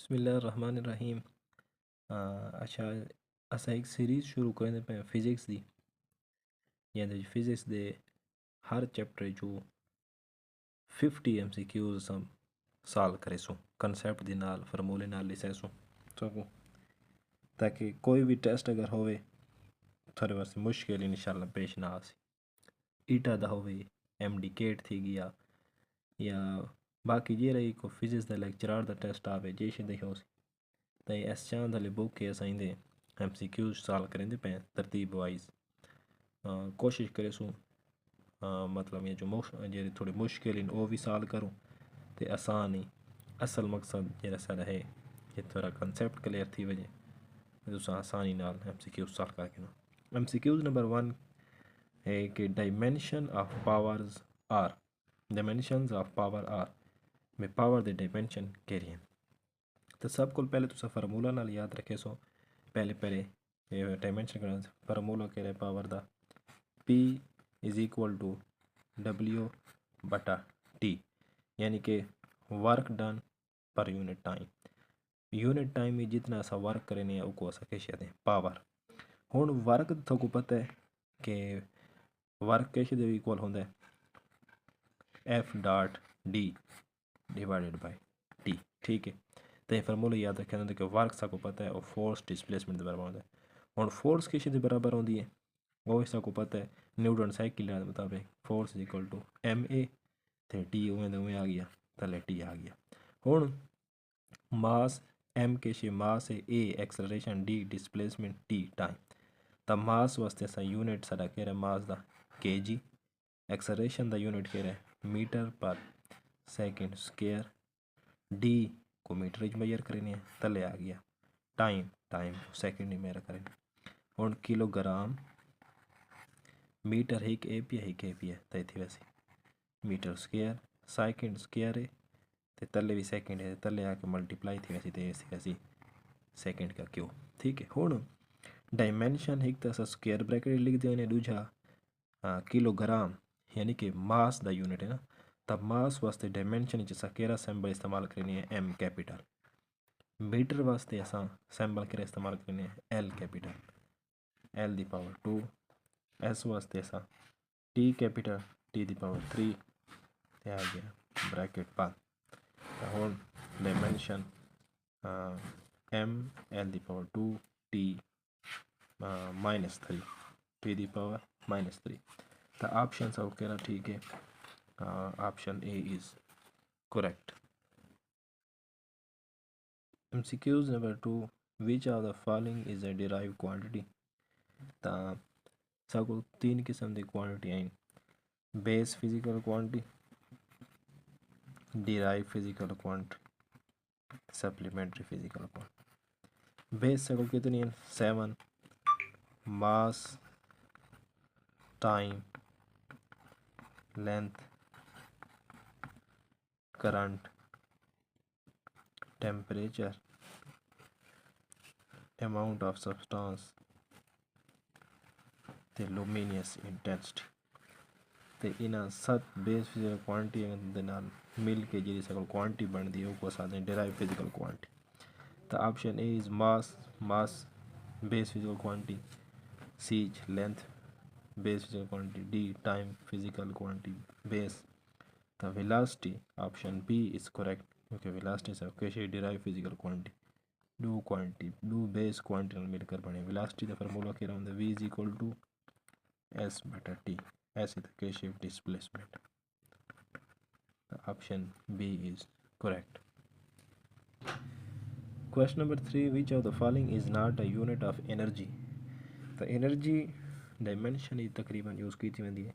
बिस्मिल्लाहिर्रहमानिर्रहीम। अच्छा, असां एक सीरीज़ शुरू करने पे फिज़िक्स दी, यानी फिज़िक्स दे हर चैप्टर जो 50 MCQs असां साल करेसूं कंसैप्ट दे नाल फार्मूले नाल लिसेसूं सकूं, ताकि कोई भी टेस्ट अगर होवे थोड़े वास्ते मुश्किल इंशाल्लाह पेश ना आसी। ईटा दा होवे, MD थी गया, या बाकी जे रही को फिज़िक्स दा लेक्चरार दा टेस्ट आवे जे शे होसी, तो इस चांद वाली बुक के असां इंदे MCQs साल करेंदे पे तरतीब वाइज कोशिश करेसूं, मतलब ये जो जे थोड़ी मुश्किल इन वो भी साल करूँ तो आसान ही। असल मकसद जेड़ा सारा है कि थोड़ा कंसेप्ट क्लियर थी वजे तुसा आसानी नाल MCQs साल करके ना। MCQs नंबर 1 है कि dimension of powers are, dimensions of power are में पावर दे डायमेंशन केरी हैं। तो सब को पहले तुसा फार्मूला नाल याद रखे सो, पहले डायमेंशन करना फार्मूला कह रहे पावर दा P is equal to W बटा T, यानी कि work done per unit time में जितना असा वर्क करें उसको असा किश कहते हैं पावर। हुण वर्क थोको पता है कि वर्क किश दे इक्वल होंदा है F dot D divided by T, ठीक है। तो ये फार्मूला याद रखना कि वर्क सबको पता है और फोर्स डिस्प्लेसमेंट के बराबर होता है। और फोर्स किस के बराबर होती है वो सबको पता है, न्यूटन साइकिल के मुताबिक force is equal to MA, तो टी उमें आ गया, थले टी आ गया। हुण मास M किश मास है, A acceleration, D displacement, T time. तो मास वास्ते असा यूनिट साडा कह रहा मास दा kg, एक्सलरेशन दा यूनिट कह रहा मीटर पर सेकंड स्क्वायर, D को मीटर मेजर करें, तले आ गया टाइम सेकंड मेजर करें। हुण किलोग्राम मीटर एक AP है, तो इतनी वैसे मीटर स्क्वायर सेकंड स्क्वायर है, तो तले भी सेकंड है, तले आके मल्टीप्लाई थी वैसी तो वैसी सेकंड का क्यों, ठीक है। हुण डायमेंशन एक तो स्क्वायर ब्रैकेट लिख देने, दूजा किलोग्राम यानी कि मास दा यूनिट है ना, तब मास वास्ते डायमेंशन असा केरा सिंबल इस्तेमाल करनी है M कैपिटल, मीटर वास्ते असा सिंबल केरा इस्तेमाल करनी है L कैपिटल, L दी पावर 2, S वास्ते असा T कैपिटल T दी पावर 3, आ गया ब्रैकेट बंद। हुण डायमेंशन M L दी पावर 2 T -3 T दी पावर -3। तो ऑप्शन सब कहना ठीक है, option A is correct. MCQs number 2, which of the following is a derive quantity. तो सबको 3 किस्म की क्वांटिटी आई, base physical quantity, derive physical quantity, supplementary physical quantity. Base सबको कितनी है 7, mass, time, length, current, temperature, amount of substance, ते luminous intensity. तो इन्हां 7 बेस फिजिकल क्वांटिटी दे नाल मिल के जी सकल क्वांटिटी बनती है वो साथ डिराइव फिजिकल क्वांटिटी। तो option A is mass base physical quantity, C length base physical quantity, D time physical quantity base. तो velocity option B is correct, क्योंकि वेलोसिटी से कैसे डिराइव फिजिकल क्वांटिटी दो बेस क्वांटिटी मिलकर बने। Velocity का formula क्या होता है V is equal to S बटा T, S इज केशिव displacement. Option B is correct. Question number 3, which of the following is not a unit of energy. तो एनर्जी डायमेंशन ही तकरीबन यूज़ की थी वेंदी है।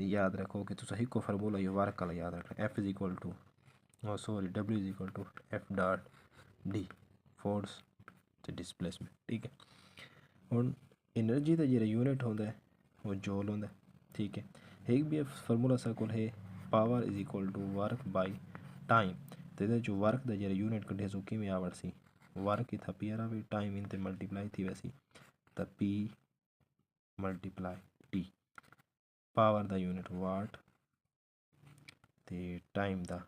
याद रखो कि तुम एक फार्मूला ये वर्क वाला याद रखना, F is equal to W is equal to F dot D force ते डिस्प्लेसमेंट, ठीक है। हुण एनर्जी का जो यूनिट होता है वो जूल होता है, ठीक है। एक भी फार्मूला सा को है power is equal to work by time. तो ये जो वर्क का जो यूनिट कढ़े सो कि आवड़ सी वर्क इतना पी भी टाइम इन मल्टीप्लाई थी वैसी, तो P मल्टीप्लाई T, पावर का यूनिट वाट ते टाइम का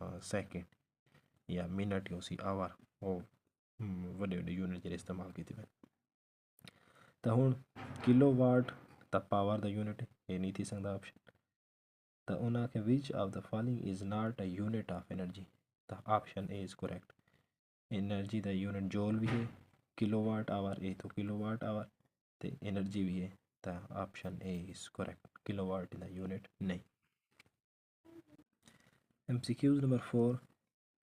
सेकेंड, या मिनट उसी आवर वो वड्डे वड्डे यूनिट जेह्ड़े इस्तेमाल कीते वे। तो हुण किलोवाट द पावर द यूनिट ये नहीं थी सकदा ऑप्शन। तो उन्हें आखेआ which of the following is not a unit of energy. तो option A is correct. Energy द यूनिट जूल भी है, किलोवाट आवर ए तो किलोवाट आवर, तो एनर्जी भी है। तो option A is correct, kilowatt द यूनिट नहीं। MCQs number 4,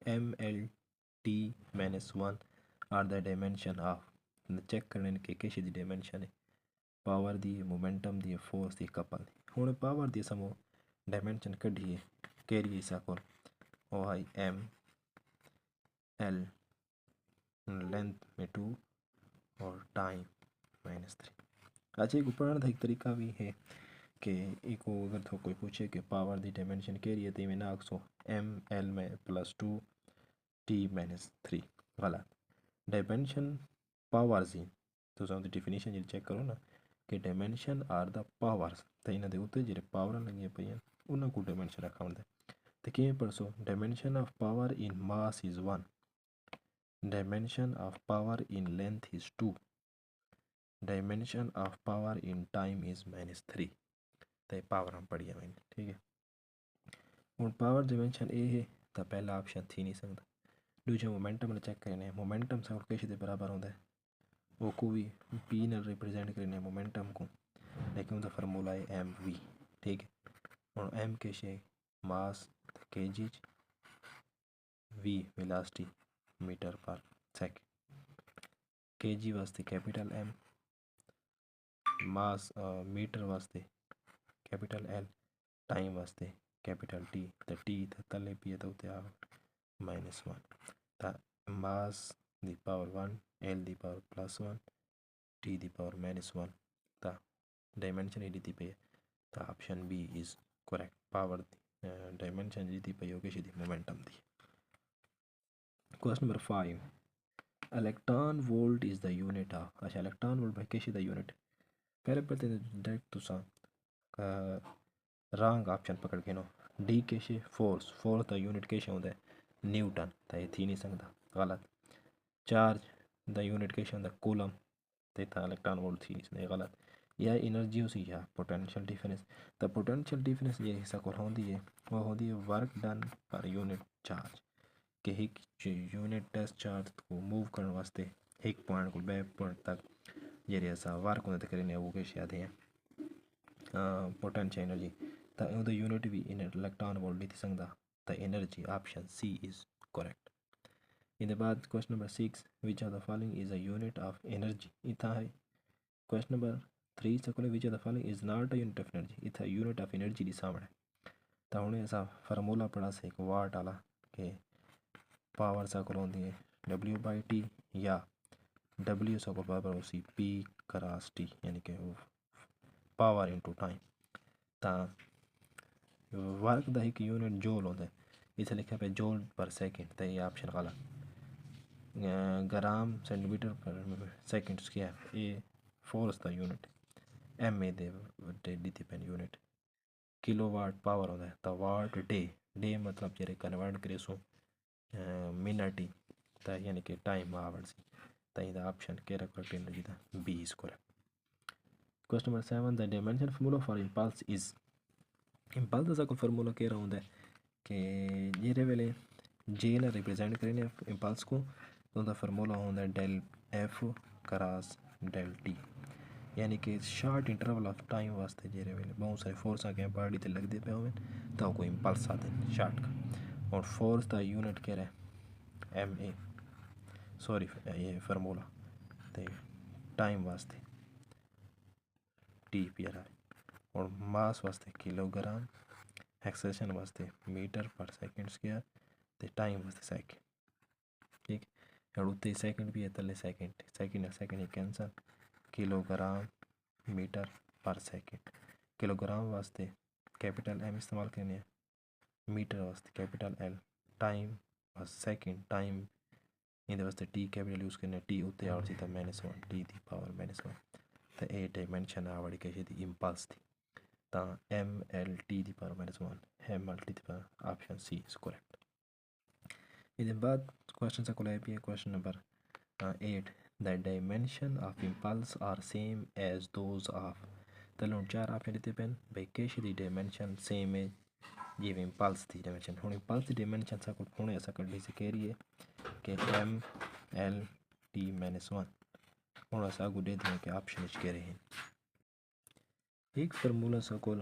MLT-1 are the dimension of, check करने के किश दी डायमेंशन है, पावर दी, मोमेंटम दी, फोर्स दी, कपल दी। हुण पावर दी समो डायमेंशन कढिए केरी इसा कोल ओ आई एम एल लेंथ में 2 और टाइम -3। अच्छा एक पढ़ने का एक तरीका भी है कि एक अगर तो कोई पूछे कि पावर दी डायमेंशन केरी है तो में ना आखसो ML में +2 T-3 गलत। डायमेंशन पावर्स ही तुम डिफिनीशन जी चेक करो ना कि डायमेंशन आर द पावर्स, तो इन्हों के उत्ते जो पावर लगी पे उन्होंने को डायमेंशन रखा होंगे। तो किमें पढ़सो, dimension of power in mass is 1, dimension of power in length is 2, dimension of power in time is -3। तो पावर हम पढ़िए मैंने, ठीक है। हूँ पावर डायमेंशन ए है तो पहला ऑप्शन थी नहीं सकता। दूजा मोमेंटम ने चेक करने, मोमेंटम सब किस के बराबर होता है, वो को भी पी न रिप्रेजेंट करने मोमेंटम को, लेकिन उसका फार्मूला है MV, ठीक है। और M किश है मास kg, V वेलोसिटी मीटर पर सेकंड, kg वास्ते कैपिटल M, मास मीटर वास्ते कैपिटल L, टाइम वास्ते कैपिटल T। तो T तो तले पी तो उत्ते आ -1। तो मास दी पावर 1, L दी पावर +1, T दी पावर -1। तो डायमेंशन ही दी पे, तो option B is correct. Power dimension जी दी पे हो किसी दी मोमेंटम दी। Question number 5, electron volt is the unit of. अच्छा इलेक्ट्रॉन वोल्ट भाई किसी दा यूनिट, पहले पहले डायरेक्ट तुसा रॉन्ग ऑप्शन पकड़ के नो, डी किश फोर्स, फोर्स दा यूनिट किश होंदा है न्यूटन, तो ये थी नहीं सकता गलत। चार्ज दा यूनिट किश होंदा कूलम, तो इतना इलेक्ट्रॉन वोल्ट थी नहीं गलत। या एनर्जी उसी या पोटेंशियल डिफरेंस, तो पोटेंशियल डिफरेंस ये हिस्सा को होती है वो होती है work done per unit charge, कि एक यूनिट टेस्ट चार्ज को मूव करने वास्ते एक पॉइंट को बे पॉइंट तक जे ऐसा वर्क होता करें वो किश याद है पोटेंशियल एनर्जी। तो उनका यूनिट भी इन इलेक्ट्रॉन वोल्ट नहीं थी सकता, तो energy option C is correct. इन बाद question number 6, which of the following is a unit of energy. इतना है क्वेश्चन नंबर 3 से which of the following is not a unit of energy, इतना यूनिट ऑफ एनर्जी की सामने। तो हमने ऐसा फार्मूला पढ़ा से एक वाट वाला कि पावर साइकिल होती है W/T, या W साइकिल बराबर उसी P/T, यानी कि पावर इंटू टाइम। तो वर्क का एक यूनिट जूल होता है, इसे लिखा पे जूल पर सेकंड, तो ये ऑप्शन गलत। ग्राम सेंटीमीटर पर सेकंड स्क्वायर ये फोर्स का यूनिट, MA दे दी पेन यूनिट। किलोवाट पावर होता है, तो वाट डे मतलब जेरे कन्वर्ट करे सो मिनट ही, तो यानी कि टाइम आवर्स ही। तो ये ऑप्शन केरा करेक्ट एनर्जी था B is correct. Question number 7, the dimension formula for impulse is. Impulse का कोई फार्मूला कह रहा होंगे कि जेरे वेले जे ने रिप्रेजेंट करें इंपल्स को, तो उनका फार्मूला होंगे del F cross del T, यानी कि शार्ट इंटरवल ऑफ टाइम वास्ते जेरे वेले बहुत सारे फोर्स आ गए बॉडी ते लगते पे होवे तो कोई इंपल्स आते हैं शार्ट का। और फोर्स का यूनिट कह रहा है MA, सॉरी ये फार्मूला, तो टाइम वास्ते TPR, और मास वास्ते किलोग्राम, एक्सेशन वास्ते मीटर पर सेकंड स्क्वायर, तो टाइम वास्ते सेकंड, ठीक। और उत्ते सेकंड भी है तले सेकंड सेकंड ही कैंसल, किलोग्राम मीटर पर सेकंड। किलोग्राम वास्ते कैपिटल M इस्तेमाल करने हैं, मीटर वास्ते capital L, time second time in वास्ते T कैपिटल यूज़ करने, T उत्ते आवर सी तो -1, T दी पावर -1। तो ए डायमेंशन आवड़ी कैसी थी इंपल्स थी, तो MLT the power -1, MLT the power option C is correct. ਇਹਦੇ ਬਾਅਦ ਕੁਐਸਚਨ सा ਕੋਲ है question number 8 the dimension of impulse are same as those of तैਨੂੰ 4 आपने ਦਿੱਤੇ ਪੈਣ ਬਈ ਕਿਸ ਦੀ ਡਾਇਮੈਂਸ਼ਨ ਸੇਮ ਹੈ ਜਿਵੇਂ ਇੰਪਲਸ ਦੀ ਡਾਇਮੈਂਸ਼ਨ ਹੁਣ ਇੰਪਲਸ ਦੀ ਡਾਇਮੈਂਸ਼ਨ ਸਾ ਕੋਲ ਹੁਣੇ ਅਸਾਂ ਕੱਢੀ ਸੀ ਕਹਿ ਰਹੀ ਹੈ ਕਿ m l t -1 ਹੁਣ ਅਸਾਂ ਅੱਗੋਂ ਦੇ ਦਿਆਂ ਕਿ ਆਪਸ਼ਨ ਵਿੱਚ ਕਹਿ ਰਹੇ ਹਨ एक फार्मूला सा कोल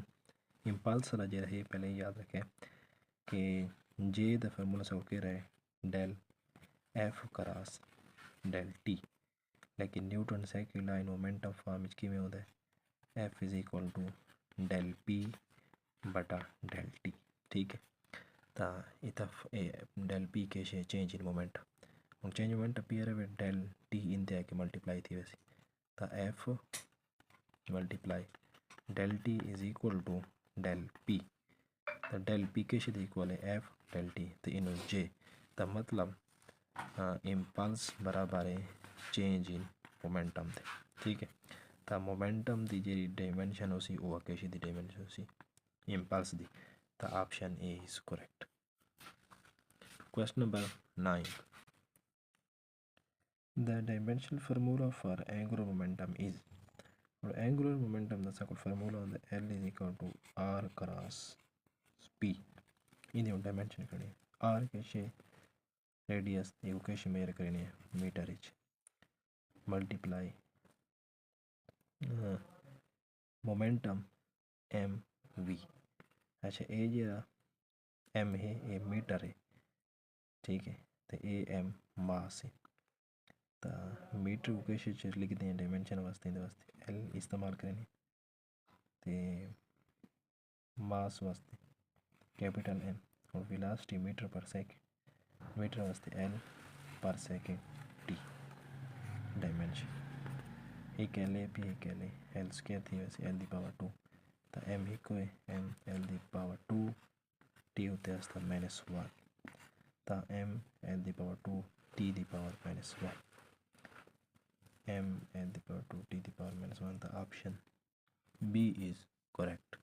इंपल्स वाला जो है पहले याद रखें कि जे द फार्मूला सा कह रहा है del F cross del T लेकिन Newton second line momentum form किमें होता है F is equal to del P बटा डेल टी ठीक है तो इतना डेल पी के चेंज इन मोमेंट हम चेंज मोमेंट अपीयर है डेल टी इन दे के मल्टीप्लाई थी वैसे तो F multiply del T is equal to del P तो डेल पी के शुद्ध इक्वल है एफ डेल टी तो इन जे तो मतलब इंपल्स बराबर है चेंज इन मोमेंटम थे ठीक है तो मोमेंटम की जी डायमेंशन हो सी वो किस दी डायमेंशन हो सी इंपल्स दी तो option A is correct question number 9 the dimensional formula for angular momentum is और एंगुलर मोमेंटम का कोई फार्मूला होता है L is equal to R cross P in dimension करनी R कैसे रेडियस ये कैसे मेजर करनी है meter each multiply momentum M V अच्छा ये जो एम है ये मीटर है ठीक है तो ए एम मास है तो मीटर को कैसे लिखते हैं डायमेंशन वास्ते एल इस्तेमाल करेंगे तो मास वास्ते कैपिटल एम और वेलोसिटी मीटर पर सेकंड मीटर वास्ते एल पर सेकंड टी डायमेंशन एक एल ए पी एक एल स्क्वायर थी वैसे एल दी पावर 2 तो एम ही को M L the power 2 T होते हैं -1 तो M L the power 2 T the power -1 m at the power 2 t the power -1 the option B is correct